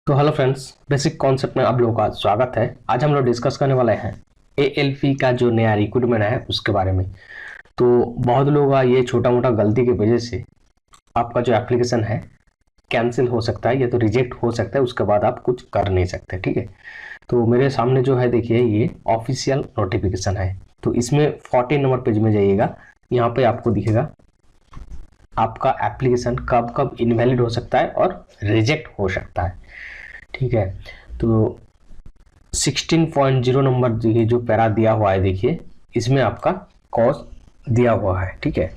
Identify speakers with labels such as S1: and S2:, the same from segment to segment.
S1: तो hello friends, basic concept में आप लोगों का स्वागत है। आज हम लोग डिस्कस करने वाले हैं एएलपी का जो नया रिक्रूटमेंट है उसके बारे में। तो बहुत लोगों का ये छोटा मोटा गलती की वजह से आपका जो एप्लीकेशन है कैंसिल हो सकता है या तो रिजेक्ट हो सकता है, उसके बाद आप कुछ कर नहीं सकते। ठीक है, तो मेरे सामने जो है देखिए ये ऑफिशियल नोटिफिकेशन है। तो इसमें 14 नंबर पेज में जाइएगा, यहाँ पे आपको दिखेगा आपका एप्लीकेशन कब कब इनवैलिड हो सकता है और रिजेक्ट हो सकता है। ठीक है, तो 16.0 नंबर देखिए जो पैरा दिया हुआ है, देखिए इसमें आपका कॉज दिया हुआ है। ठीक है,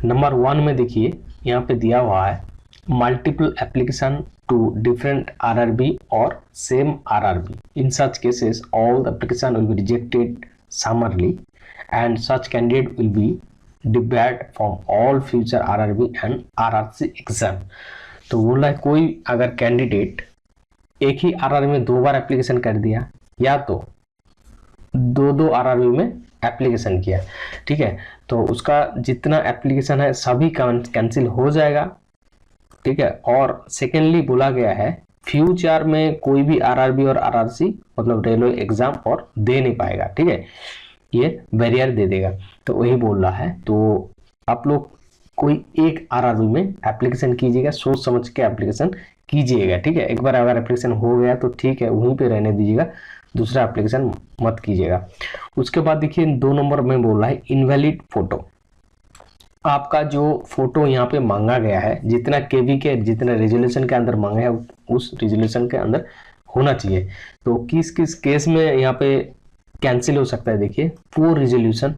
S1: नंबर 1 में देखिए यहाँ पे दिया हुआ है multiple application to different RRB और same RRB. In such cases all the application will be rejected summarily and such candidate will be debarred from all future RRB and RRC exam. तो बोला है कोई अगर कैंडिडेट एक ही RRB में 2 बार application कर दिया या तो दो आरआरबी में एप्लीकेशन किया, ठीक है, तो उसका जितना एप्लीकेशन है सभी कैंसिल हो जाएगा। ठीक है, और सेकेंडली बोला गया है फ्यूचर में कोई भी आरआरबी और आरआरसी मतलब रेलवे एग्जाम और दे नहीं पाएगा। ठीक है, ये बैरियर दे देगा। तो वही बोल रहा है, तो आप लोग कोई एक आरआरबी में एप्लीकेशन कीजिएगा, सोच समझ के एप्लीकेशन कीजिएगा। ठीक है, एक बार अगर एप्लीकेशन हो गया तो ठीक है, वहीं पे रहने दीजिएगा, दूसरा एप्लीकेशन मत कीजिएगा। उसके बाद देखिए 2 नंबर में बोल रहा है इनवैलिड फोटो। आपका जो फोटो यहाँ पे मांगा गया है, जितना केबी के जितना रेजोल्यूशन के अंदर मांगा है उस रेजोल्यूशन के अंदर होना चाहिए। तो किस किस केस में यहाँ पे कैंसिल हो सकता है, देखिए poor resolution,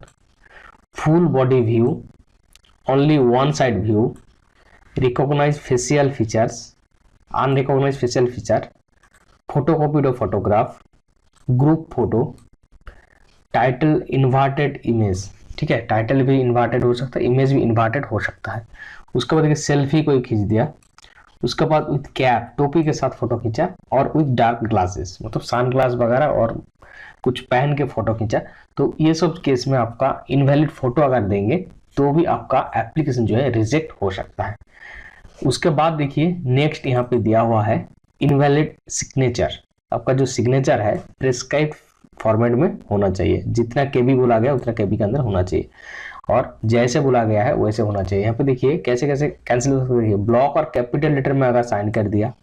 S1: full body view, only one side view, recognize facial features, unrecognize facial feature, photocopied of photograph, group photo, title inverted image. ठीक है, टाइटल भी इन्वर्टेड हो सकता है, इमेज भी इन्वर्टेड हो सकता है। उसके बाद देखिए सेल्फी कोई खींच दिया, उसके बाद विथ कैप टोपी के साथ फोटो खींचा और विथ डार्क ग्लासेस मतलब सन ग्लास वगैरह और कुछ पहन के फोटो खींचा। तो ये सब केस में आपका इनवैलिड फोटो अगर देंगे तो भी आपका एप्लीकेशन जो है रिजेक्ट हो सकता है। उसके बाद देखिए नेक्स्ट यहाँ पे दिया हुआ है इनवैलिड सिग्नेचर। आपका जो सिग्नेचर है प्रिस्क्राइब्ड फॉर्मेट में होना चाहिए, जितना केबी बोला गया उतना केबी के अंदर होना चाहिए और जैसे बोला गया है वैसे होना चाहिए। यहाँ पे देखिए कैसे कैसे कैंसिल हो सकता है। ब्लॉक और कैपिटल लेटर में अगर साइन कर दिया,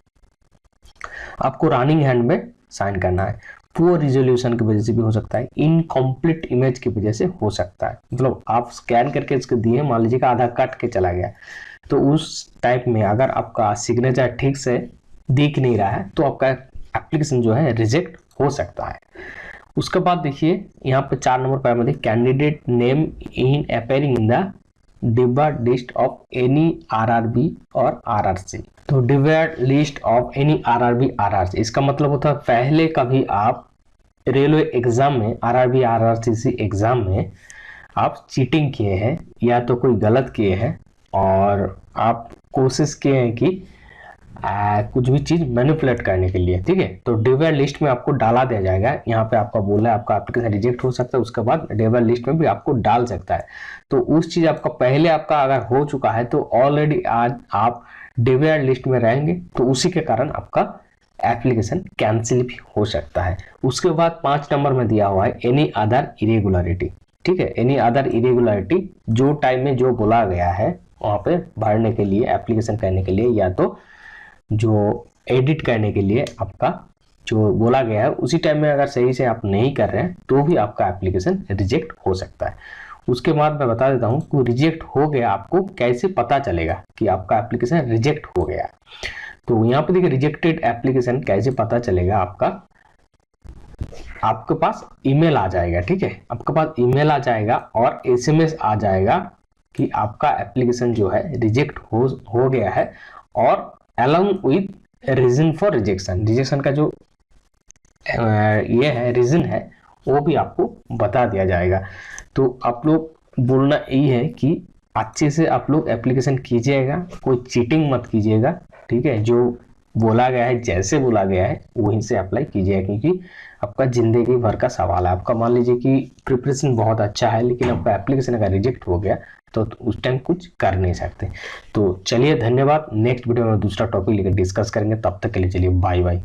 S1: आपको रनिंग हैंड में साइन करना है। पुअर रिजोल्यूशन की वजह से भी हो सकता है, इनकम्प्लीट इमेज की वजह से हो सकता है, मतलब आप स्कैन करके इसको दिए, मान लीजिए का आधा कट के चला गया, तो उस टाइप में अगर आपका सिग्नेचर ठीक से दिख नहीं रहा है तो आपका एप्लीकेशन जो है रिजेक्ट हो सकता है। उसके बाद देखिए यहाँ पे 4 नंबर पर में candidate name in appearing in the debarred list of any RRB और आरआरसी। तो debarred list of any RRB RRC इसका मतलब होता है पहले कभी आप रेलवे एग्जाम में आरआरबी आरआरसीसी एग्जाम में आप चीटिंग किए हैं या तो कोई गलत किए हैं और आप कोशिश किए हैं कि कुछ भी चीज मैनिपुलेट करने के लिए। ठीक है, तो डिबेयर लिस्ट में आपको डाला दिया जाएगा। यहाँ पे आपका बोला है आपका एप्लीकेशन रिजेक्ट हो सकता है, उसके बाद डिबेयर लिस्ट में भी आपको डाल सकता है। तो उस चीज आपका पहले आपका अगर हो चुका है तो ऑलरेडी आज आप डिबेयर लिस्ट में रहेंगे, तो उसी के कारण आपका एप्लीकेशन कैंसिल भी हो सकता है। उसके बाद 5 नंबर में दिया हुआ है एनी अदर इरेगुलरिटी। ठीक है, एनी अदर इरेगुलरिटी जो टाइम में जो बोला गया है वहां पे भरने के लिए, एप्लीकेशन करने के लिए या तो जो एडिट करने के लिए आपका जो बोला गया है उसी टाइम में अगर सही से आप नहीं कर रहे हैं तो भी आपका एप्लीकेशन रिजेक्ट हो सकता है। उसके बाद मैं बता देता हूं कि रिजेक्ट हो गया आपको कैसे पता चलेगा कि आपका एप्लीकेशन रिजेक्ट हो गया। तो यहाँ पे देखिए रिजेक्टेड एप्लीकेशन कैसे पता चलेगा, आपके पास ईमेल आ जाएगा। ठीक है, आपके पास ईमेल आ जाएगा और एसएमएस आ जाएगा कि आपका एप्लीकेशन जो है रिजेक्ट हो गया है और along with reason for rejection, rejection का जो ये है रीजन है वो भी आपको बता दिया जाएगा। तो आप लोग बोलना यही है कि अच्छे से आप लोग एप्लीकेशन कीजिएगा, कोई चीटिंग मत कीजिएगा। ठीक है, जो बोला गया है जैसे बोला गया है वहीं से अप्लाई कीजिएगा, क्योंकि आपका जिंदगी भर का सवाल है। आपका मान लीजिए कि प्रिपरेशन बहुत अच्छा है लेकिन आपका एप्लीकेशन अगर रिजेक्ट हो गया तो उस टाइम कुछ कर नहीं सकते। तो चलिए धन्यवाद, नेक्स्ट वीडियो में दूसरा टॉपिक लेकर डिस्कस करेंगे, तब तक के लिए चलिए बाय बाय।